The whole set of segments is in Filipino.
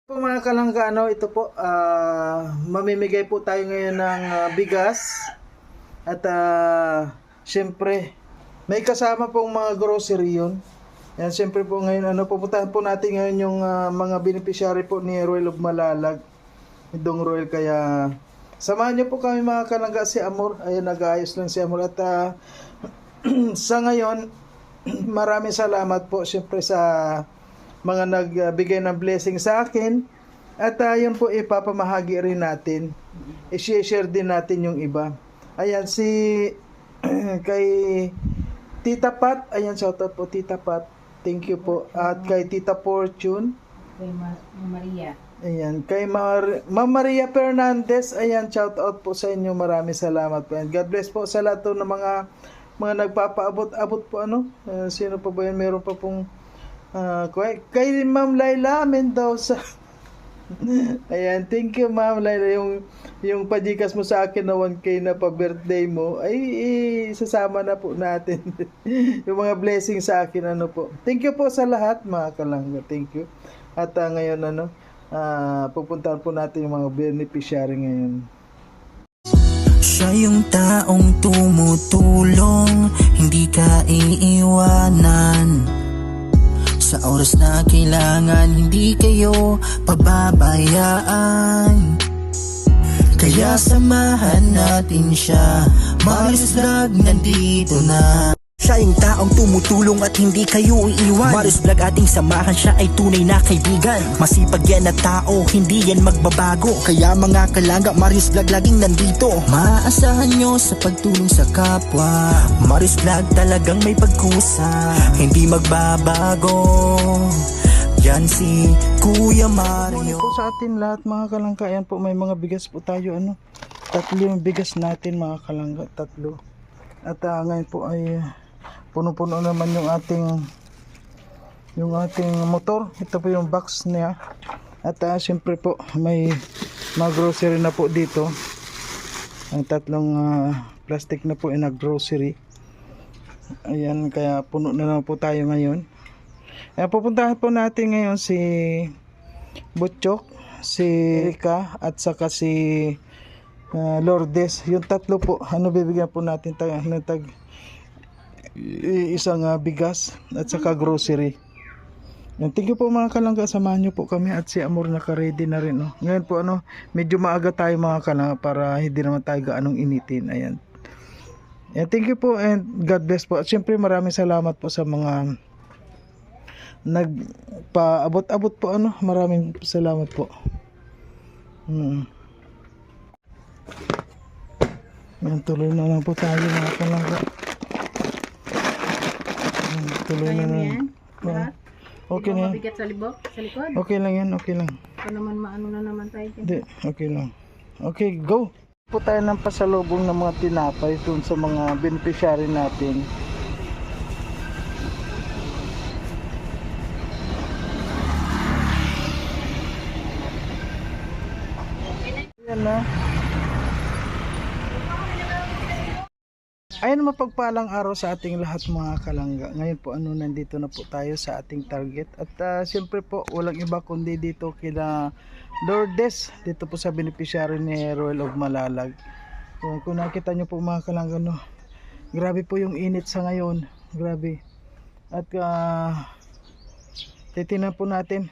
Po mga kalangga, ito po, mamimigay po tayo ngayon ng bigas at syempre may kasama pong mga grocery yun. Yan, syempre po ngayon, pupuntahan po natin ngayon yung mga beneficiary po ni Royal of Malalag, ni Dong Royal, kaya samahan niyo po kami mga kalangga, si Amor, ayun, nag-aayos lang si Amor at sa ngayon, maraming salamat po syempre sa mga nagbigay ng blessing sa akin. At yun po ipapamahagi rin natin. I-share din natin yung iba. Ayan si kay Tita Pat. Ayan, shoutout po Tita Pat. Thank you po. At kay Tita Fortune. Kay Maria. Ayan, kay Ma'am Maria Fernandez. Ayan, shoutout po sa inyo. Maraming salamat po. And God bless po sa lahat ng mga nagpapaabot-abot po sino pa ba yan? Meron pa pong kay Ma'am Laila Mendoza. Ayan, thank you Ma'am Laila, yung pajikas mo sa akin na 1K na pa birthday mo ay sasama na po natin. Yung mga blessing sa akin po. Thank you po sa lahat mga kalangga. Thank you. At ngayon pupuntahan po natin yung mga beneficiary ngayon. Siya yung taong tumutulong, hindi ka iiwanan. Sa oras na kailangan, hindi kayo pababayaan. Kaya samahan natin siya, Marius Vlog nandito na. Siya yung taong tumutulong at hindi kayo iiwan. Marius Vlog ating samahan, siya ay tunay na kaibigan. Masipag yan na tao, hindi yan magbabago. Kaya mga kalangga, Marius Vlog laging nandito. Maaasahan nyo sa pagtulong sa kapwa. Marius Vlog talagang may pagkusa, hindi magbabago. Yan si Kuya Mario. Po sa atin lahat mga kalangga, ayan po, may mga bigas po tayo. Tatlo yung bigas natin mga kalangga, tatlo. At ngayon po ay puno-puno naman yung ating motor. Ito po yung box niya. At siyempre po may mga grocery na po dito. Ang tatlong plastic na po na grocery. Ayan, kaya puno na lang po tayo ngayon. Pupuntahan po natin ngayon si Butchok, si Erika at saka si Lourdes. Yung tatlo po, bibigyan po natin isang bigas at saka grocery. Thank you po mga kalangga, samahan nyo po kami at si Amor naka-ready na rin. Ngayon po medyo maaga tayo mga kalangga para hindi naman tayo gaanong initin. Ayan. Thank you po and God bless po. At syempre maraming salamat po sa mga nagpaabot-abot po. Maraming salamat po. Yan, tuloy na lang po tayo mga kalangga. Tuloy na lang. Okay na yan. Mabigat sa libok, sa likod. Okay lang yan, okay lang. Ito naman maano na naman tayo. Hindi, okay lang. Okay, go! Po tayo ng pasalubong ng mga tinapay dun sa mga beneficiary natin. Yan na. Ayun, mapagpalang araw sa ating lahat mga kalangga. Ngayon po nandito na po tayo sa ating target. At siyempre po walang iba kundi dito kila Lourdes. Dito po sa beneficiary ni Royal of Malalag. Kung nakita nyo po mga kalangga, grabe po yung init sa ngayon. Grabe. At titingnan po natin.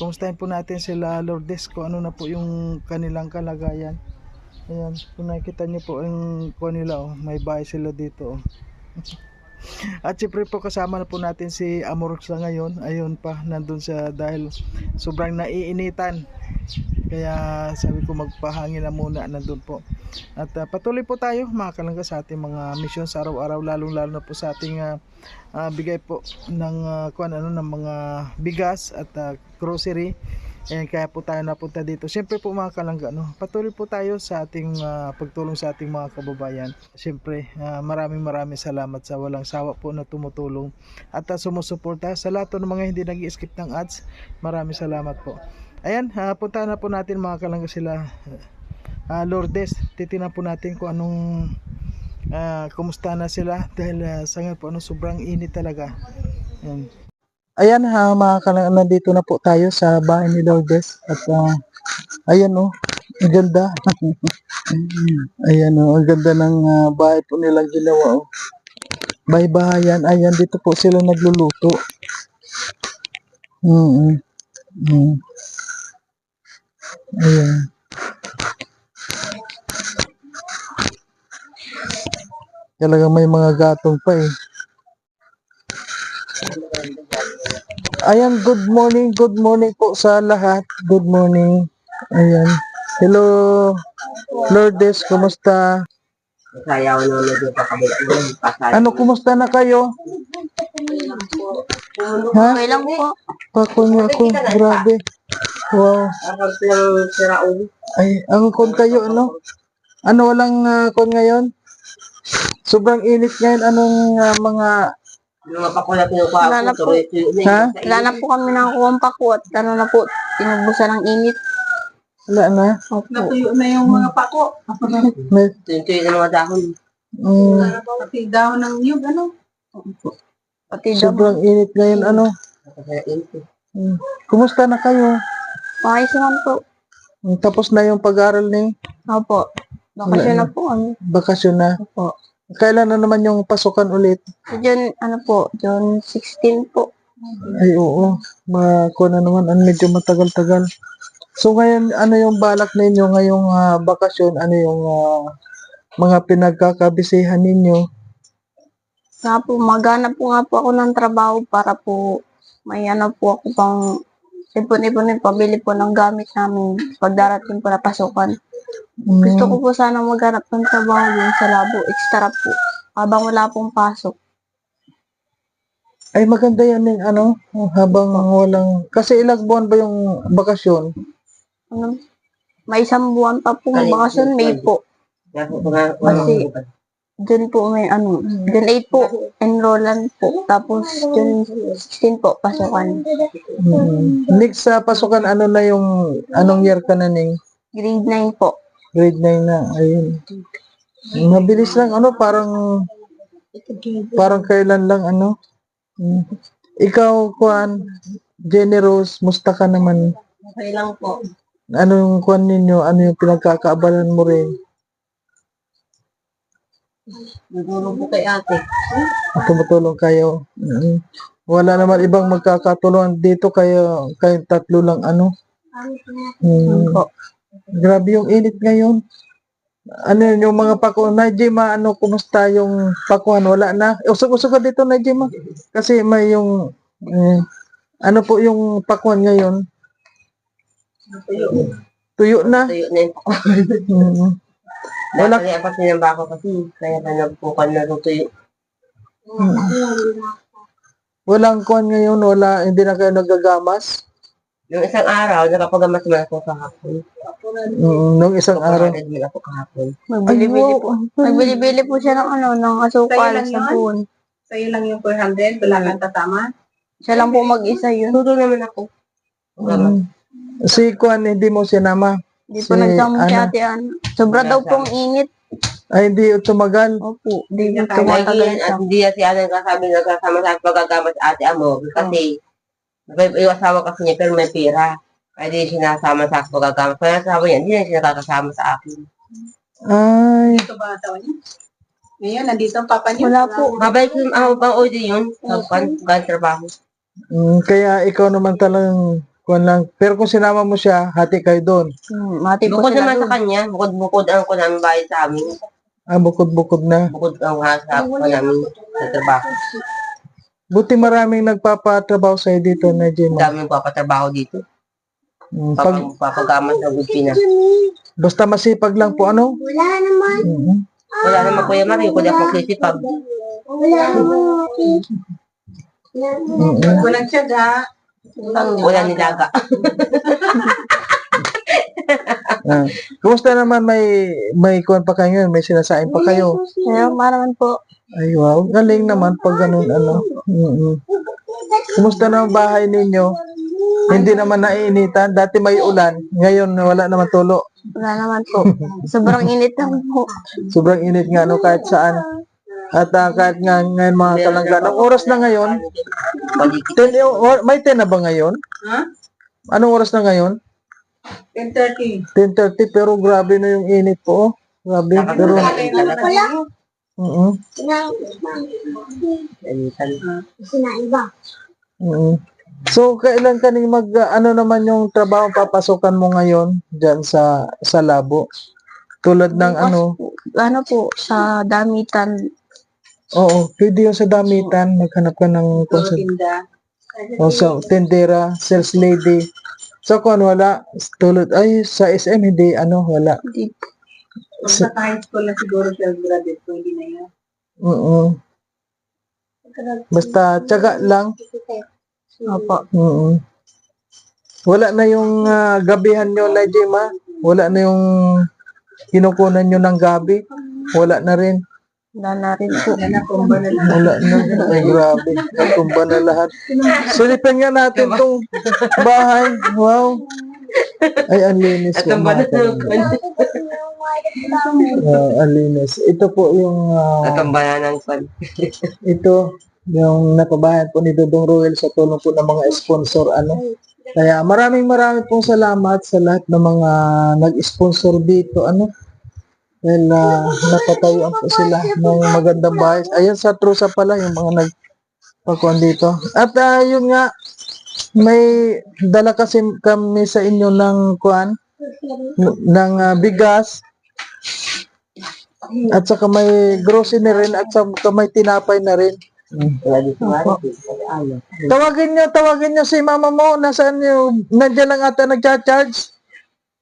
Kumustahin po natin sila Lourdes kung ano na po yung kanilang kalagayan. Ayan, kung nakikita nyo po ang kuha nila, may bahay sila dito. At siyempre po kasama na po natin si Amor sa ngayon. Ayun pa, nandun siya dahil sobrang naiinitan. Kaya sabi ko magpahangin na muna, nandun po. At patuloy po tayo mga kalangga sa ating mga misyon sa araw-araw, lalong-lalo na po sa ating bigay po ng ng mga bigas at grocery. Kaya po tayo napunta dito. Siyempre po mga kalangga, patuloy po tayo sa ating pagtulong sa ating mga kababayan. Siyempre, maraming salamat sa walang sawa po na tumutulong at sumusuporta sa lahat ng mga hindi nag-i-skip ng ads. Maraming salamat po. Ayan, punta na po natin mga kalangga sila Lourdes. Titingnan po natin kung anong kumusta na sila dahil sa ngayon po sobrang init talaga. Ayan. Ayan ha, mga kalang, nandito na po tayo sa bahay ni Lourdes. At ayan oh, ang ganda. Ayan oh, ang ganda ng bahay po nilang ginawa oh. Bahay-bahayan, ayan dito po sila nagluluto. Mm. Mm. Ayan. Talagang may mga gatong pa eh. Ayan, good morning po sa lahat. Good morning. Ayan. Hello, Lourdes, kumusta? Sayaw na medyo pakabila ng pasay. Ano, kumusta na kayo? Ha? Okay lang po. Pakunya ako, grabe. Wow. Tapos yung siraulo. Ay, ang kon kayo, ano? Ano, walang kon ngayon? Sobrang init ngayon. Anong mga... Yung mga pakulat kinukuha Wala na ko, po. tuloy-tuloy. Ha? Wala na po kami nakakuha pako at ano na po, tinubusan ng init. Wala na? Opo. na yung mga pako. May, Tuloy-tuloy ng mga dahon. Pati dahon ng yug, ano? Pati damo. sobrang init ngayon, ano? Kaya ito. Kumusta na kayo? Ayos naman po. Tapos na yung pag-aaral ni Opo. Bakasyon na po kami. bakasyon na. Opo. Kailan na naman yung pasukan ulit? June, ano po, June 16 po. Ay, oo. Mako na naman. Medyo matagal-tagal. So, ngayon, ano yung balak ninyo ngayong bakasyon? Ano yung mga pinagkakabisihan ninyo? Nga po, maghanap po nga po ako ng trabaho para po may ano po ako pang ipon-ipon pabili po ng gamit namin pag darating po na pasukan. Gusto ko po sana maghanap ng trabaho yun sa labo, extra po, habang wala pong pasok. Ay, maganda yan yung ano, habang walang... Kasi ilang buwan ba yung bakasyon? Ano, may isang buwan pa po bakasyon, May po. Kasi June po may ano, June 8 po, enrollan po. Tapos June 16 po, pasukan. Next sa pasukan, ano na yung... Anong year ka na ning? Grade 9 po. Grade 9 na. Ayun. Mabilis lang, ano, parang kailan lang, ano. Ikaw, Juan, generous, musta ka naman? Okay lang po. Ano yung Juan ninyo? Ano yung pinagkakaabalan mo rin? Nagulong po kay ate. Tumutulong kayo. Wala naman ibang magkakatulungan dito kayo tatlo lang, ano. Po. Grabe yung init ngayon. Ano yun, yung mga pako, Najima, ano, kumusta yung pakuhan? Wala na. Usog-usog ka dito, Najima. Kasi may yung, ano po yung pakuhan ngayon? Tuyo na. Tuyo na yung pako. Mm. Wala. Kaya pa sinamba ko kasi kaya na nagpukan na rin tuyo. Walang kuhan ngayon, hindi na kayo nagagamas. Yung isang araw, nakapagamas naman ako kahapon. Nung isang araw. Kapag din ako kahapon. Magbili-bili po. Magbili-bili po siya ng ano, ng asukal Kaya lang sa yun? buwan. Sa'yo lang yung 400, wala kang kasama. Siya lang po mag-isa yun. Tuto naman ako. Si Kuan, hindi mo sinama. Hindi po Si nagsama si Ana. Ate Ana. Sobra daw pong init. Ay, hindi tumagal. Opo, di po Kaya tumatagal Lagi yan siya. at hindi yan si Alan kasabi nagkasama sa pagkagamas ate Amo. Kasi yung asawa kasi niya pero may pera. Kaya di sinasama sa pagkagamas. Kaya asawa niya, hindi na siya nakakasama sa akin. Ay, Dito ba asawa niya? Ngayon, nandito ang papa niya. Wala po. Mabait yung pang order yun. Pag trabaho. kaya ikaw naman talagang kuan lang. Pero kung sinama mo siya, hati kayo doon. Mati po Bukod sila naman sa doon. kanya, bukod ang ko namin bayad sa amin. Bukod-bukod na. Bukod ang hasap ko namin sa trabaho. Buti maraming nagpapatrabaho sa'yo dito, Ang Najima. daming papatrabaho dito. Pag, Papagamas ng good Pinas. basta masipag lang po, ano? Mhm. Wala naman Kuya Mario, kundi ako magsisipag. Walang tiyaga. Wala nilaga. Kumusta naman may kuan pa kayo ngayon? May sinasain pa kayo? Kaya maraman po. Ay, wow. Galing naman pag ganun, ano. Kumusta na ang bahay ninyo? Hindi naman naiinitan. Dati may ulan. Ngayon, wala naman tulo. Wala naman po. Sobrang init lang po. Sobrang init nga, no, kahit saan. At kahit nga ngayon mga kalangga, anong oras na ngayon? Paligid. 10, may 10 na ba ngayon? Ha? Anong oras na ngayon? 10:30. 10:30, pero grabe na yung init po. Oh. Grabe, pero... So, kailan ka ano naman yung trabaho papasokan mo ngayon dyan sa labo? Tulad ng ano? Ano po, sa damitan. Oo, pwede yun sa damitan. Maghanap ka ng Tinda. o sa tendera, sales lady. So, kung wala, tulad, ay, sa SM, hindi, wala. Hindi. Sa high school na siguro siya graduate, pwede na yan. Oo. Basta, tiyaga lang. Opo. Oo. Wala na yung gabihan nyo, Lajima. Wala na yung kinukunan nyo ng gabi. Wala na rin. Wala na rin po. Yan na, kumba na lang. Wala na. Ay, grabe. Natumba na lahat. Sulipan nga natin tong bahay. Wow. Ay, ang linis At po. ang banat Ang linis. Ito po yung At ang banat ng pan. ito yung napabayan po ni Dodong Roel sa tulong po ng mga sponsor. Kaya maraming pong salamat sa lahat ng mga nag-sponsor dito. Dahil napatayuan po sila ng magandang bahay. Ayan sa Trusa pala yung mga nagpakuan dito. At yun nga, may dala kasi kami sa inyo ng kuan, ng bigas. At saka may grocery na rin at saka may tinapay na rin. Tawagin nyo si mama mo. Nasaan nyo? Nandiyan lang ata nagcha-charge.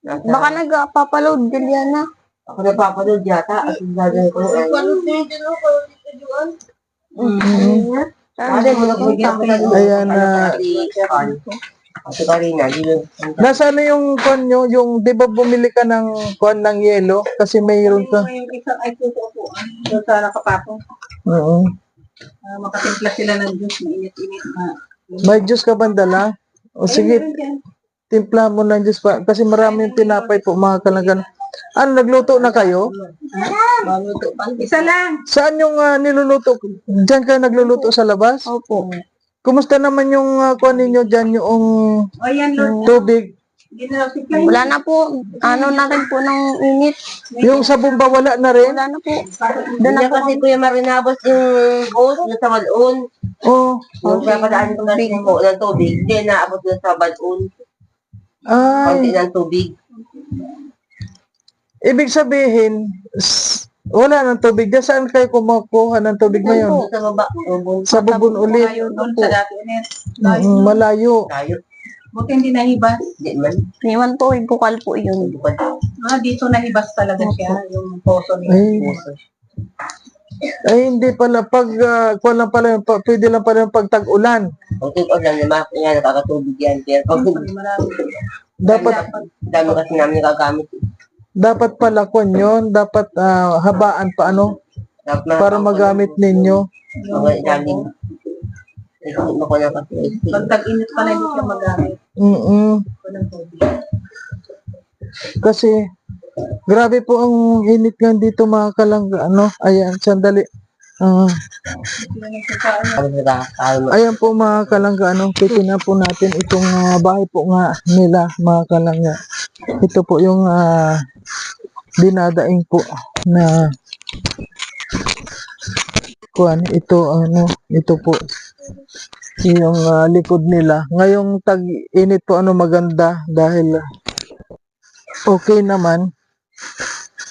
Baka nagpapaload, Juliana. Ako napapanood yata at gagawin ko ay... Kasi mo nagbigyan ko ng Ayan na. Kasi Karina, Nasaan na yung kuan nyo? Yung, di ba bumili ka ng kuan ng yelo? Kasi mayroon ka. Yung isang ay tutupuan. Doon sa nakapatong. Oo. Makatimpla sila ng juice. Mainit-init na. May juice ka bang dala? O sige, timpla mo ng juice pa. Kasi maraming tinapay po mga kalanggan. Nagluto na kayo? Maluto pa. Isa lang. Saan yung niluluto? Diyan kayo nagluluto sa labas? Opo. Kumusta naman yung kuan ninyo dyan, yung O yan, Lord. tubig? Ginalaw-supply. Wala na po. Ano na rin po ng init. Yung sa bumba wala na rin? Wala na po. doon na kasi Kuya Marinabos yung hose na sa balon. Oh. Yung papadaan ko kasi ng tubig. Hindi naabot doon sa balon. Konti Ay, ng tubig. ibig sabihin, wala ng tubig. Diyan saan kayo kumukuha ng tubig ngayon? Sa baba. Sa bubon ulit. Doon sa dati ulit. Malayo. Tayo. Buti hindi nahibas. Hindi man. Iwan po, bukal po yun. Bukod. Dito nahibas talaga siya. Yung poso niya. Ay, hindi pala. Pag, kuwan lang pala, pwede lang pala yung pagtag-ulan. Kung tig-on lang naman, kaya nakakatubig yan. Pero pag Marami. Dapat, dami kasi namin nagagamit. dapat pala kuwan yun. Dapat habaan pa para magamit ninyo. Mga ilalim. Hindi ko na kasi. Pag tag-init pala hindi siya magamit. Walang tubig. Kasi, grabe po ang init nga dito mga kalangga. Ayan, sandali. Ayan po mga kalangga, titingnan po natin itong bahay po nga nila mga kalangga. Ito po yung dinadaing po na kuan, ito po yung likod nila. Ngayong tag-init po maganda dahil okay naman.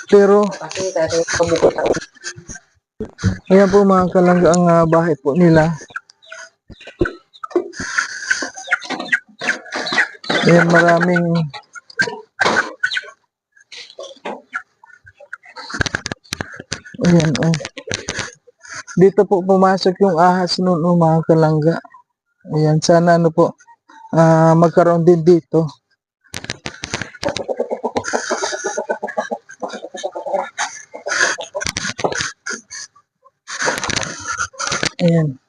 Pero Kasi tayo pabukot ang ayan po mga kalangga ang bahay po nila. Ayan, maraming ayan, dito po pumasok yung ahas noon mga kalangga. Ayan, sana po magkaroon din dito. Ayan.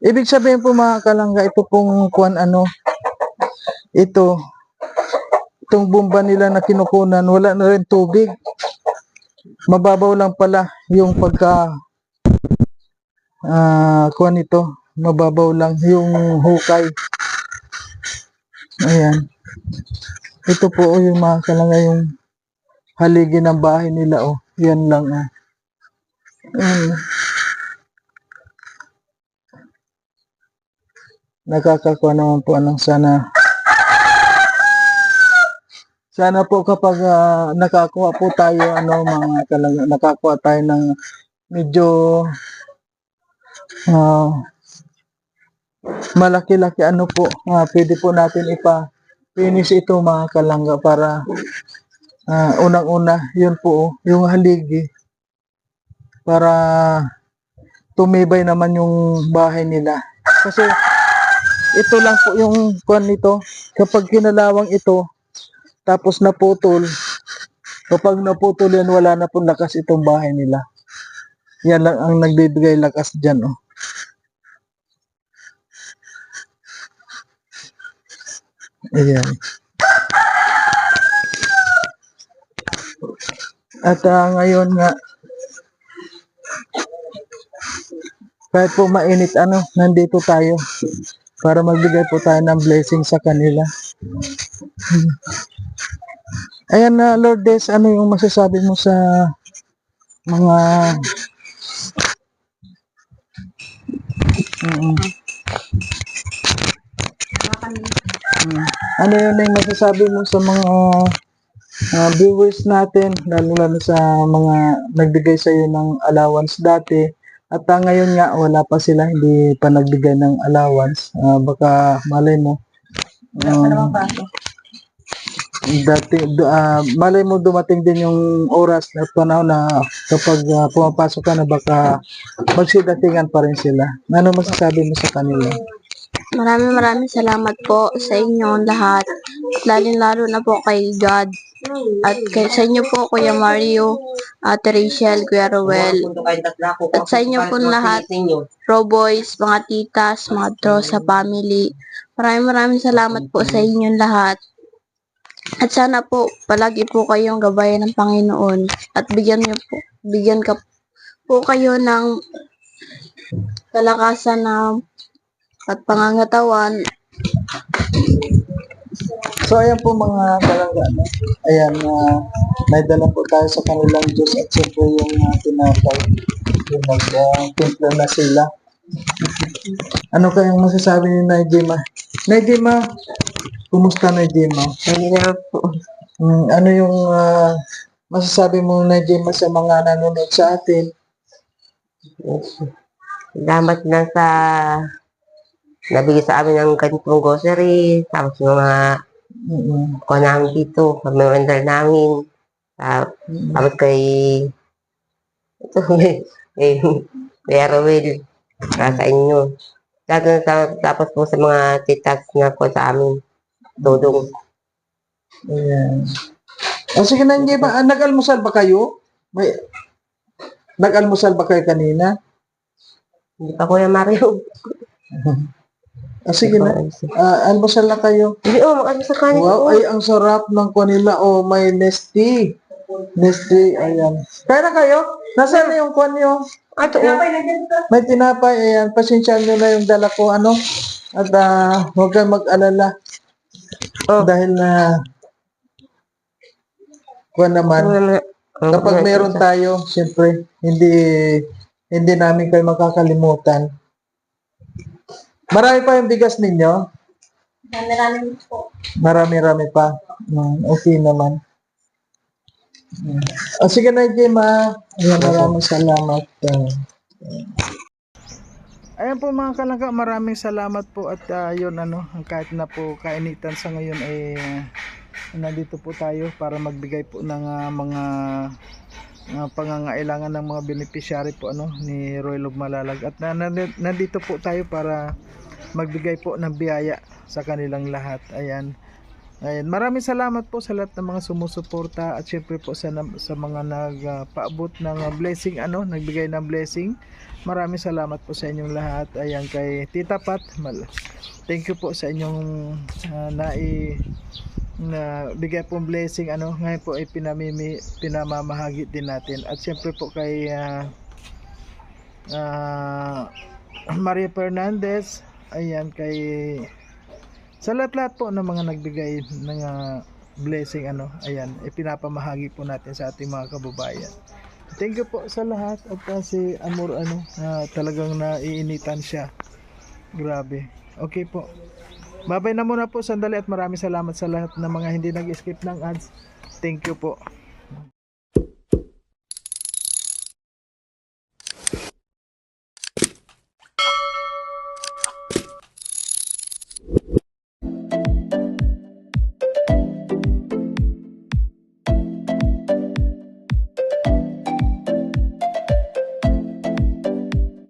Ibig sabihin po mga kalangga, ito pong kuan itong bomba nila na kinukunan, wala na rin tubig. mababaw lang pala yung pagka kuha nito. Mababaw lang yung hukay. Ayan. Ito po yung mga kalanga yung haligi ng bahay nila oh. Yan lang oh. Ayan. Nakakakuha naman po sana po kapag nakakuha po tayo mga kalanga, nakakuha tayo ng medyo malaki-laki po, pwede po natin finish ito mga kalangga para unang-una yun po yung haligi para tumibay naman yung bahay nila. Kasi ito lang po yung kuwan nito, kapag kinalawang ito tapos naputol, kapag naputol yan wala na pong lakas itong bahay nila. Yan lang ang nagbibigay lakas dyan oh. Ayan. At ngayon nga, kahit po mainit nandito tayo para magbigay po tayo ng blessing sa kanila. Ayan na Lourdes, ano yung masasabi mo sa mga ano yun yung masasabi mo sa mga viewers natin, lalo sa mga nagbigay sa iyo ng allowance dati at ngayon nga wala pa sila, hindi pa nagbigay ng allowance. Baka malay mo malay mo dumating din yung oras at panahon na kapag pumapasok ka na baka magsidatingan pa rin sila. Ano masasabi mo sa kanila? Maraming salamat po sa inyong lahat. Lalo na po kay God. At sa inyo po, Kuya Mario, Ate Rachel, Kuya Rowel. At sa inyo po lahat, Pro Boys, mga titas, mga Trosa family. Maraming salamat po sa inyong lahat. At sana po, palagi po kayong gabayan ng Panginoon. At bigyan ka po kayo ng kalakasan at pangangatawan. So ayan po mga kalangga, ayan, may dala po tayo sa kanilang Diyos at siyempre yung tinapay, yung nag-timpla na sila. Ano kayang masasabi ni Naijima? Naijima, kumusta Naijima? Hindi na po. Ano yung masasabi mo Naijima sa mga nanonood sa atin? Salamat na sa nabigay sa amin ng ganitong grocery, tapos mga kuha namin dito, pag-memorial namin, tapos kay Kuya Rowel, para sa inyo. Tapos po sa mga titas na po sa amin, tudong. Ayan. Sige na, hindi ba? Nag-almusal ba kayo? Nag-almusal ba kayo kanina? Hindi pa Kuya Mario. Sige na. Almusal na kayo. Hindi mag-almusal ka nito. Wow, ay ang sarap ng kanila. Oh, may Nestea. Nestea, ayan. Kaya na kayo? Nasaan na yung kwan nyo? May tinapay, ayan. Pasensyahan nyo na yung dala ko, At huwag kayong mag-alala. Dahil kwan naman. Kapag meron tayo, siyempre, hindi namin kayo makakalimutan. Marami pa yung bigas ninyo? Marami po. Marami pa. Okay naman. Sige na, Jema. Maraming salamat. Ayan po mga kalangga, maraming salamat po at yun kahit na po kainitan sa ngayon ay nandito po tayo para magbigay po ng mga pangangailangan ng mga beneficiary po ni Royal of Malalag at nandito po tayo para magbigay po ng biyaya sa kanilang lahat. Ayan, maraming salamat po sa lahat ng mga sumusuporta at syempre po sa mga nagpaabot ng blessing, nagbigay ng blessing. Maraming salamat po sa inyong lahat. Ayan, kay Tita Pat, thank you po sa inyong na bigay pong blessing ngayon po ay pinamamahagi din natin. At syempre po kay Maria Fernandez, ayan, kay sa lahat-lahat po ng mga nagbigay ng blessing ayan, pinapamahagi po natin sa ating mga kababayan. Thank you po sa lahat. At si Amor talagang naiinitan siya, grabe. Okay po, babay na muna po sandali at maraming salamat sa lahat ng mga hindi nag-skip ng ads. Thank you po.